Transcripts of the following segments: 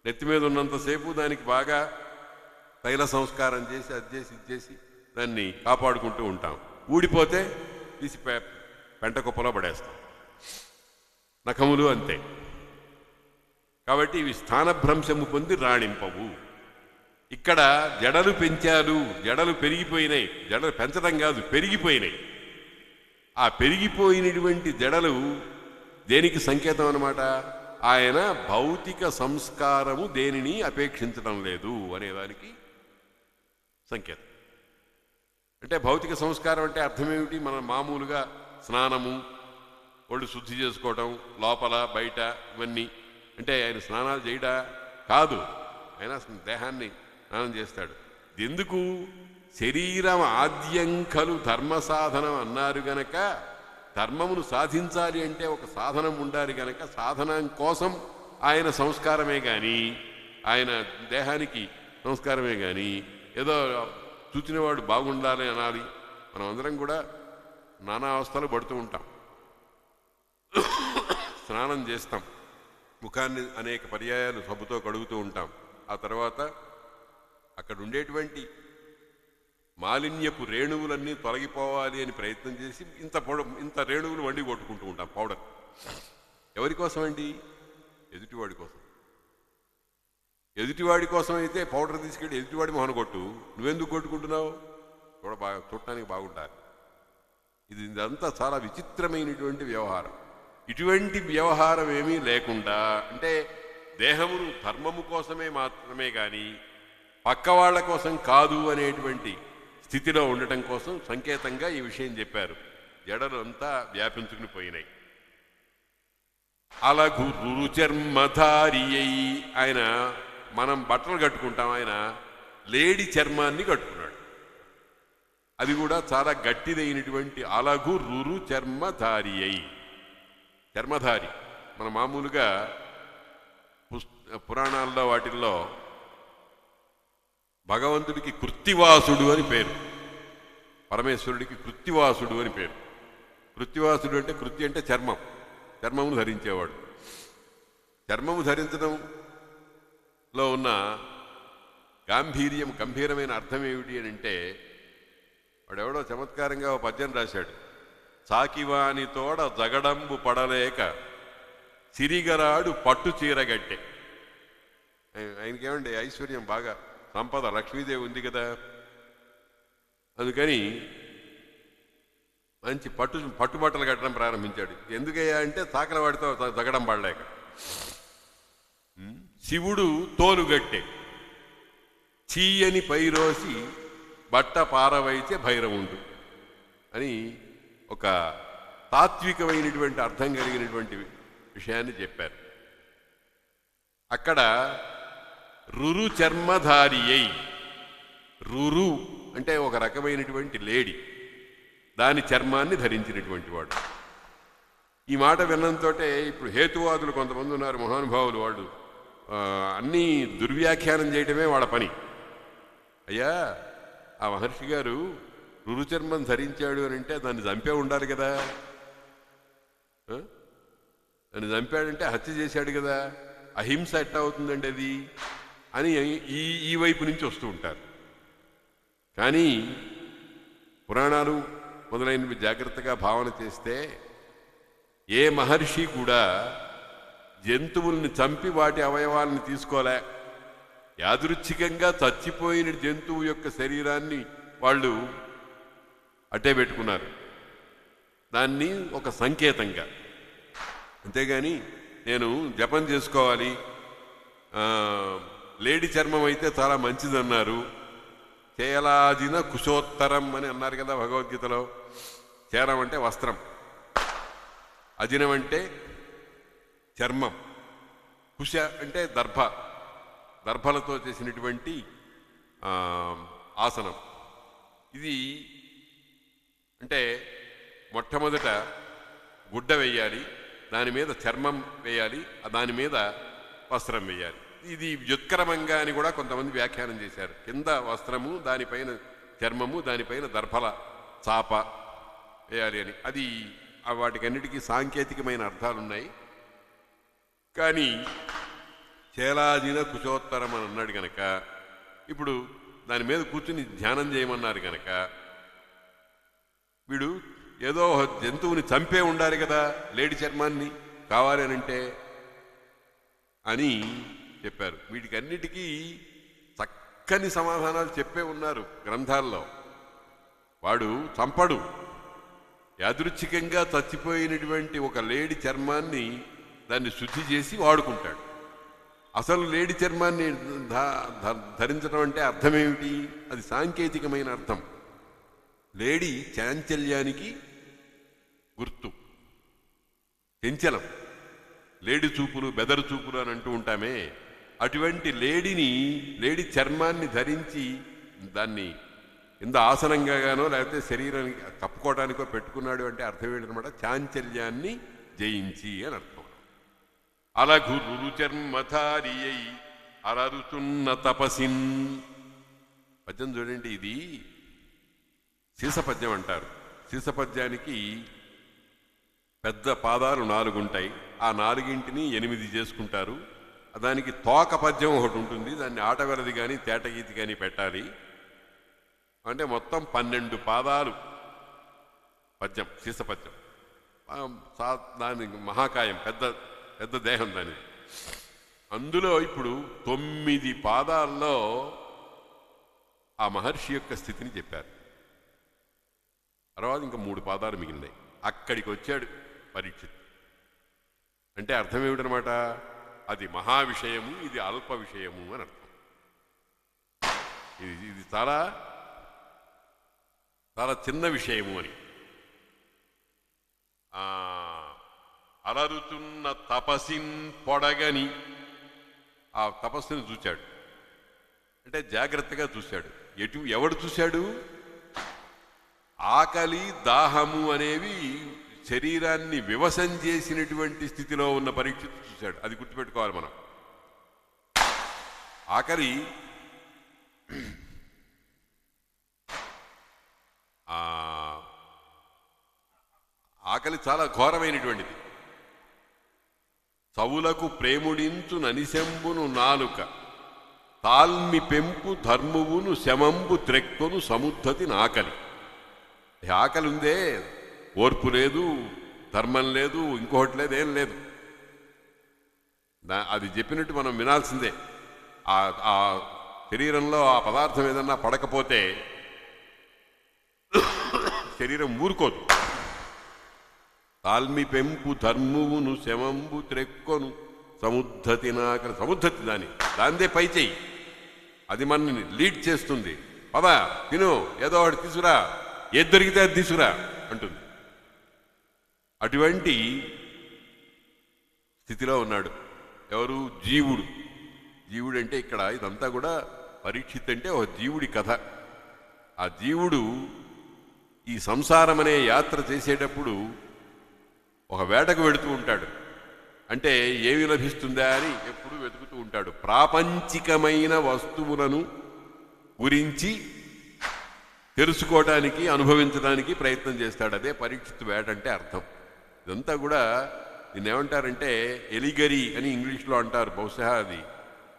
నెత్తి మీద ఉన్నంతసేపు దానికి బాగా తైల సంస్కారం చేసి అది చేసి ఇది చేసి దాన్ని కాపాడుకుంటూ ఉంటాం. ఊడిపోతే తీసి పెంట కుప్పలో పడేస్తాం. నఖములు అంతే. కాబట్టి ఇవి స్థానభ్రంశము పొంది రాణింపవు. ఇక్కడ జడలు పెంచారు, జడలు పెరిగిపోయినాయి. జడలు పెంచడం కాదు, పెరిగిపోయినాయి. ఆ పెరిగిపోయినటువంటి జడలు దేనికి సంకేతం అన్నమాట? ఆయన భౌతిక సంస్కారము దేనిని అపేక్షించడం లేదు అనేదానికి సంకేతం. అంటే భౌతిక సంస్కారం అంటే అర్థం ఏమిటి? మనం మామూలుగా స్నానము, ఒళ్ళు శుద్ధి చేసుకోవటం, లోపల బయట ఇవన్నీ. అంటే ఆయన స్నానాలు చేయడా? కాదు. ఆయన దేహాన్ని స్నానం చేస్తాడు. ఎందుకు? శరీరం ఆద్యంకలు ధర్మ సాధనం అన్నారు గనక, ధర్మమును సాధించాలి అంటే ఒక సాధనం ఉండాలి గనక, సాధనం కోసం ఆయన సంస్కారమే కానీ, ఆయన దేహానికి సంస్కారమే కానీ ఏదో చూచినవాడు బాగుండాలి అనాలి. మనం అందరం కూడా నానా అవస్థలు పడుతూ ఉంటాం. స్నానం చేస్తాం, ముఖాన్ని అనేక పర్యాయాలు సబ్బుతో కడుగుతూ ఉంటాం. ఆ తర్వాత అక్కడ ఉండేటువంటి మాలిన్యపు రేణువులన్నీ తొలగిపోవాలి అని ప్రయత్నం చేసి ఇంత రేణువులు వండి కొట్టుకుంటూ ఉంటాం. పౌడర్ ఎవరి కోసం అండి? ఎదుటివాడి కోసం. ఎదుటివాడి కోసం అయితే పౌడర్ తీసుకెళ్ళి ఎదుటివాడి మొహన కొట్టు. నువ్వెందుకు కొట్టుకుంటున్నావు? చూడటానికి బాగుంటారు. ఇదంతా చాలా విచిత్రమైనటువంటి వ్యవహారం. ఇటువంటి వ్యవహారం ఏమీ లేకుండా, అంటే దేహమును ధర్మము కోసమే మాత్రమే కానీ పక్క వాళ్ళ కోసం కాదు అనేటువంటి స్థితిలో ఉండటం కోసం సంకేతంగా ఈ విషయం చెప్పారు. జడలు అంతా వ్యాపించుకుని పోయినాయి. అలగు రుచర్మధారి అయి, ఆయన మనం బట్టలు కట్టుకుంటాం, ఆయన లేడి చర్మాన్ని కట్టుకున్నాడు. అది కూడా చాలా గట్టిదైనటువంటి అలగు రురు చర్మధారి అయి. చర్మధారి మన మామూలుగా పురాణాల్లో వాటిల్లో భగవంతుడికి కృత్తివాసుడు అని పేరు, పరమేశ్వరుడికి కృత్తివాసుడు అని పేరు. కృత్తివాసుడు అంటే, కృత్తి అంటే చర్మం, చర్మమును ధరించేవాడు. చర్మము ధరించడంలో ఉన్న గంభీరమైన అర్థం ఏమిటి అని అంటే, వాడెవడో చమత్కారంగా ఒక పద్యం రాశాడు. సాకివాని తోడ జగడంబు పడలేక సిరిగరాడు పట్టు చీరగట్టే. ఆయనకేమండి ఐశ్వర్యం, బాగా సంపద, లక్ష్మీదేవి ఉంది కదా. అందుకని మంచి పట్టుబట్టలు కట్టడం ప్రారంభించాడు. ఎందుకయ్యా అంటే సాకల వాడితో జగడం పడలేక. శివుడు తోలుగట్టే చీయని పైరోసి బట్ట పారవైతే భైరవుండు అని ఒక తాత్వికమైనటువంటి అర్థం కలిగినటువంటి విషయాన్ని చెప్పారు. అక్కడ రురు చర్మధారి అయి, రురు అంటే ఒక రకమైనటువంటి లేడి, దాని చర్మాన్ని ధరించినటువంటి వాడు. ఈ మాట విన్నంతో ఇప్పుడు హేతువాదులు కొంతమంది ఉన్నారు, మహానుభావులు. వాళ్ళు అన్నీ దుర్వ్యాఖ్యానం చేయటమే వాళ్ళ పని. అయ్యా, ఆ మహర్షి గారు రురుచర్మం ధరించాడు అని అంటే దాన్ని చంపే ఉండాలి కదా. దాన్ని చంపాడంటే హత్య చేశాడు కదా. అహింస ఎట్లా అవుతుందండి అది అని ఈ వైపు నుంచి వస్తూ ఉంటారు. కానీ పురాణాలు మొదలైనవి జాగ్రత్తగా భావన చేస్తే ఏ మహర్షి కూడా జంతువుల్ని చంపి వాటి అవయవాలను తీసుకోలే. యాదృచ్ఛికంగా చచ్చిపోయిన జంతువు యొక్క శరీరాన్ని వాళ్ళు అట్టే పెట్టుకున్నారు, దాన్ని ఒక సంకేతంగా. అంతేగాని నేను జపం చేసుకోవాలి, లేడీ చర్మం అయితే చాలా మంచిదన్నారు, చేలాజిన కుశోత్తరం అని అన్నారు కదా భగవద్గీతలో. చేరం అంటే వస్త్రం, అజినం అంటే చర్మం, కుశ అంటే దర్భలతో చేసినటువంటి ఆసనం. ఇది అంటే మొట్టమొదట గుడ్డ వేయాలి, దాని మీద చర్మం వేయాలి, దాని మీద వస్త్రం వేయాలి. ఇది వ్యుత్కరమంగా అని కూడా కొంతమంది వ్యాఖ్యానం చేశారు. కింద వస్త్రము, దానిపైన చర్మము, దానిపైన దర్భల చాప వేయాలి అని. అది వాటికన్నిటికీ సాంకేతికమైన అర్థాలు ఉన్నాయి. కానీ చేలాదిన కుశోత్తరం అని అన్నాడు గనక, ఇప్పుడు దాని మీద కూర్చుని ధ్యానం చేయమన్నారు గనక వీడు ఏదో జంతువుని చంపే ఉండాలి కదా లేడి చర్మాన్ని కావాలి అనంటే అని చెప్పారు. వీటికన్నిటికీ చక్కని సమాధానాలు చెప్పే ఉన్నారు గ్రంథాల్లో. వాడు చంపడు, యాదృచ్ఛికంగా చచ్చిపోయినటువంటి ఒక లేడి చర్మాన్ని దాన్ని శుద్ధి చేసి వాడుకుంటాడు. అసలు లేడి చర్మాన్ని ధరించడం అంటే అర్థమేమిటి? అది సాంకేతికమైన అర్థం. లేడి చాంచల్యానికి గుర్తు, చెంచలం, లేడి చూపులు బెదరు చూపులు అని అంటూ ఉంటామే, అటువంటి లేడి చర్మాన్ని ధరించి దాన్ని కింద ఆసనంగానో లేకపోతే శరీరానికి కప్పుకోవడానికో పెట్టుకున్నాడు అంటే అర్థం ఏంటనమాట? చాంచల్యాన్ని జయించి అని అర్థం. అలఘురు చర్మధారి అయి అరరుచున్న తపసిన్. పద్యం చూడండి, ఇది సీసపద్యం అంటారు. సీసపద్యానికి పెద్ద పాదాలు 4 ఉంటాయి, ఆ 4ంటిని 8 చేసుకుంటారు. దానికి తోక పద్యం ఒకటి ఉంటుంది, దాన్ని ఆటవెలది కానీ తేటగీతి కానీ పెట్టాలి. అంటే మొత్తం 12 పాదాలు పద్యం, సీసపద్యం. దాని మహాకాయం, పెద్ద దేహం దాని. అందులో ఇప్పుడు 9 పాదాల్లో ఆ మహర్షి యొక్క స్థితిని చెప్పారు. తర్వాత ఇంకా 3 పాదాలు మిగిలినాయి. అక్కడికి వచ్చాడు పరీక్షిత్. అంటే అర్థం ఏమిటనమాట? అది మహా విషయము, ఇది అల్ప విషయము అని అర్థం. ఇది చాలా చాలా చిన్న విషయము అని. అలరుతున్న తపసిన్ పొడగని, ఆ తపస్సుని చూశాడు. అంటే జాగ్రత్తగా చూశాడు. ఎవడు చూశాడు? ఆకలి దాహము అనేవి శరీరాన్ని వివశం చేసినటువంటి స్థితిలో ఉన్న పరీక్షిత్ చూశాడు. అది గుర్తుపెట్టుకోవాలి మనం. ఆకలి చాలా ఘోరమైనటువంటిది. చవులకు ప్రేముడించు ననిశంబును నాలుక, తాల్మి పెంపు ధర్మువును శమంబు త్రెక్కును సముద్ధతి నాకలి. ఆకలి ఉందే, ఓర్పు లేదు, ధర్మం లేదు, ఇంకొకటి లేదు, ఏం లేదు. అది చెప్పినట్టు మనం వినాల్సిందే. ఆ శరీరంలో ఆ పదార్థం ఏదన్నా పడకపోతే శరీరం ఊరుకోదు. తాల్మి పెంపు ధర్మువును శమంబు త్రెక్కొను సముద్ధతి నాకలి. సముద్ధతి దాందే పై చెయ్యి, అది మనని లీడ్ చేస్తుంది. పద తిను, ఏదో ఒకటి తీసుకురా, ఏది దొరికితే అది తీసుకురా అంటుంది. అటువంటి స్థితిలో ఉన్నాడు ఎవరు? జీవుడు. జీవుడు అంటే ఇక్కడ ఇదంతా కూడా పరీక్షిత్ అంటే ఒక జీవుడి కథ. ఆ జీవుడు ఈ సంసారం అనే యాత్ర చేసేటప్పుడు ఒక వేటకు వెడుతూ ఉంటాడు. అంటే ఏమి లభిస్తుందా అని ఎప్పుడూ వెతుకుతూ ఉంటాడు. ప్రాపంచికమైన వస్తువులను గురించి తెలుసుకోవడానికి, అనుభవించడానికి ప్రయత్నం చేస్తాడు. అదే పరీక్షిత్ వేట అంటే అర్థం. ఇదంతా కూడా దీన్ని ఏమంటారంటే ఎలిగరీ అని ఇంగ్లీష్లో అంటారు. బహుశా అది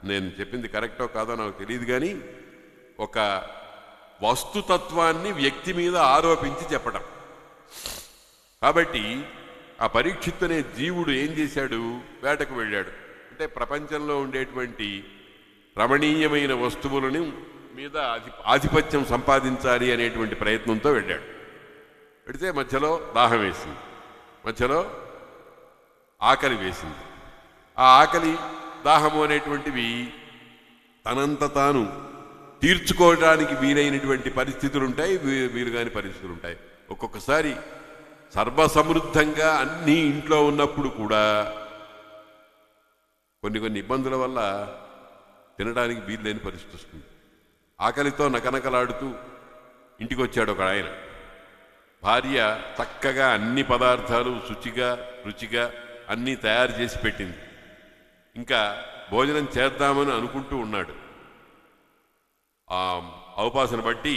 నేను చెప్పింది కరెక్టో కాదో నాకు తెలియదు, కానీ ఒక వస్తుతత్వాన్ని వ్యక్తి మీద ఆరోపించి చెప్పడం. కాబట్టి ఆ పరీక్షిత్ అనే జీవుడు ఏం చేశాడు? వేటకు వెళ్ళాడు. అంటే ప్రపంచంలో ఉండేటువంటి రమణీయమైన వస్తువులను మీద ఆధిపత్యం సంపాదించాలి అనేటువంటి ప్రయత్నంతో వెళ్ళాడు. వెడితే మధ్యలో దాహం వేసింది, మధ్యలో ఆకలి వేసింది. ఆ ఆకలి దాహము అనేటువంటివి తనంత తాను తీర్చుకోవడానికి వీలైనటువంటి పరిస్థితులు ఉంటాయి, వీలు కాని పరిస్థితులు ఉంటాయి. ఒక్కొక్కసారి సర్వసమృద్ధంగా అన్నీ ఇంట్లో ఉన్నప్పుడు కూడా కొన్ని ఇబ్బందుల వల్ల తినడానికి వీలు లేని పరిస్థితి వస్తుంది. ఆకలితో నకనకలాడుతూ ఇంటికి వచ్చాడు ఒక ఆయన. భార్య చక్కగా అన్ని పదార్థాలు శుచిగా రుచిగా అన్నీ తయారు చేసి పెట్టింది. ఇంకా భోజనం చేద్దామని అనుకుంటూ ఉన్నాడు. ఆ అవకాశం బట్టి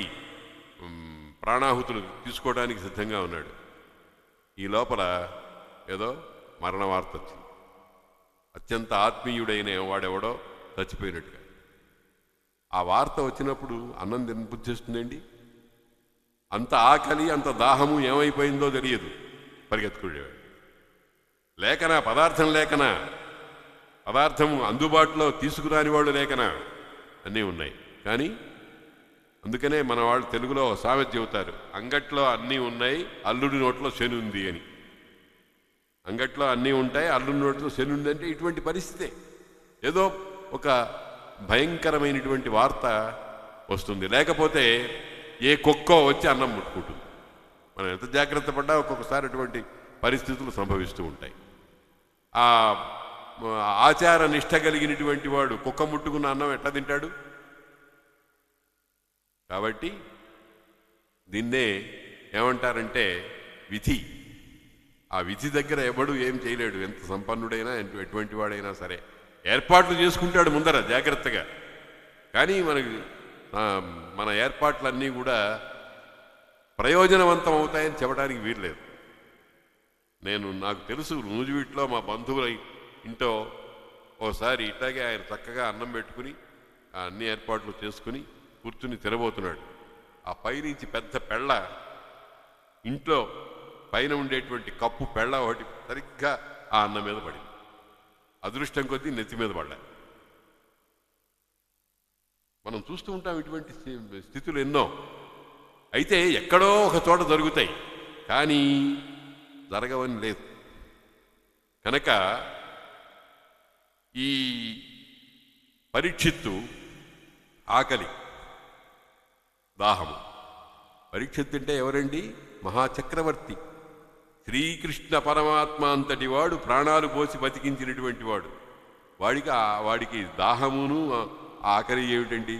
ప్రాణాహుతులు తీసుకోవడానికి సిద్ధంగా ఉన్నాడు. ఈ లోపల ఏదో మరణ వార్త వచ్చింది. అత్యంత ఆత్మీయుడైన వాడెవడో చచ్చిపోయినట్టుగా. ఆ వార్త వచ్చినప్పుడు అన్నం తినబుద్ధి చేస్తుందండి. అంత ఆకలి అంత దాహము ఏమైపోయిందో తెలియదు, పరిగెత్తుకునేవాడు. లేకనా పదార్థం అందుబాటులో తీసుకురాని వాళ్ళు లేకనా అన్నీ ఉన్నాయి. కానీ అందుకనే మన వాళ్ళు తెలుగులో సామెత చెబుతారు, అంగట్లో అన్నీ ఉన్నాయి అల్లుడి నోట్లో శని ఉంది అని. అంగట్లో అన్నీ ఉంటాయి అల్లుడి నోట్లో శని ఉంది అంటే ఇటువంటి పరిస్థితే. ఏదో ఒక భయంకరమైనటువంటి వార్త వస్తుంది, లేకపోతే ఏ కుక్కో వచ్చి అన్నం ముట్టుకుంటుంది. మనం ఎంత జాగ్రత్త పడ్డా ఒక్కొక్కసారి అటువంటి పరిస్థితులు సంభవిస్తూ ఉంటాయి. ఆ ఆచార నిష్ట కలిగినటువంటి వాడు కుక్క ముట్టుకున్న అన్నం ఎట్లా తింటాడు? కాబట్టి దీన్నే ఏమంటారంటే విధి. ఆ విధి దగ్గర ఎవడు ఏం చేయలేడు, ఎంత సంపన్నుడైనా ఎటువంటి వాడైనా సరే. ఏర్పాట్లు చేసుకుంటాడు ముందర జాగ్రత్తగా, కానీ మన ఏర్పాట్లన్నీ కూడా ప్రయోజనవంతం అవుతాయని చెప్పడానికి వీల్లేదు. నాకు తెలుసు, నూజివీట్లో మా బంధువుల ఇంట్లో ఓసారి ఇట్లాగే ఆయన చక్కగా అన్నం పెట్టుకుని అన్ని ఏర్పాట్లు చేసుకుని కూర్చుని తినబోతున్నాడు. ఆ పైనుంచి పెద్ద పెళ్ళ, ఇంట్లో పైన ఉండేటువంటి కప్పు పెళ్ళ ఒకటి సరిగ్గా ఆ అన్నం మీద పడింది. అదృష్టం కొద్దీ నెత్తి మీద పడ్డా. మనం చూస్తూ ఉంటాం ఇటువంటి స్థితులు ఎన్నో. అయితే ఎక్కడో ఒక చోట జరుగుతాయి, కానీ జరగవని లేదు. కనుక ఈ పరీక్షిత్తు ఆకలి దాహము. పరీక్షిత్తు అంటే ఎవరండి? మహాచక్రవర్తి, శ్రీకృష్ణ పరమాత్మ అంతటి వాడు, ప్రాణాలు పోసి బతికించినటువంటి వాడు. వాడికి దాహమును ఆకలి ఏమిటండి?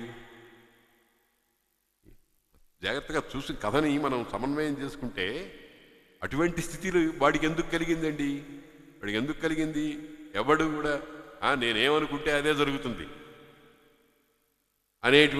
జాగ్రత్తగా చూసి కథని మనం సమన్వయం చేసుకుంటే అటువంటి స్థితిలో వాడికి ఎందుకు కలిగిందండి? వాడికి ఎందుకు కలిగింది? ఎవడు కూడా నేనేమనుకుంటే అదే జరుగుతుంది అనేటువంటి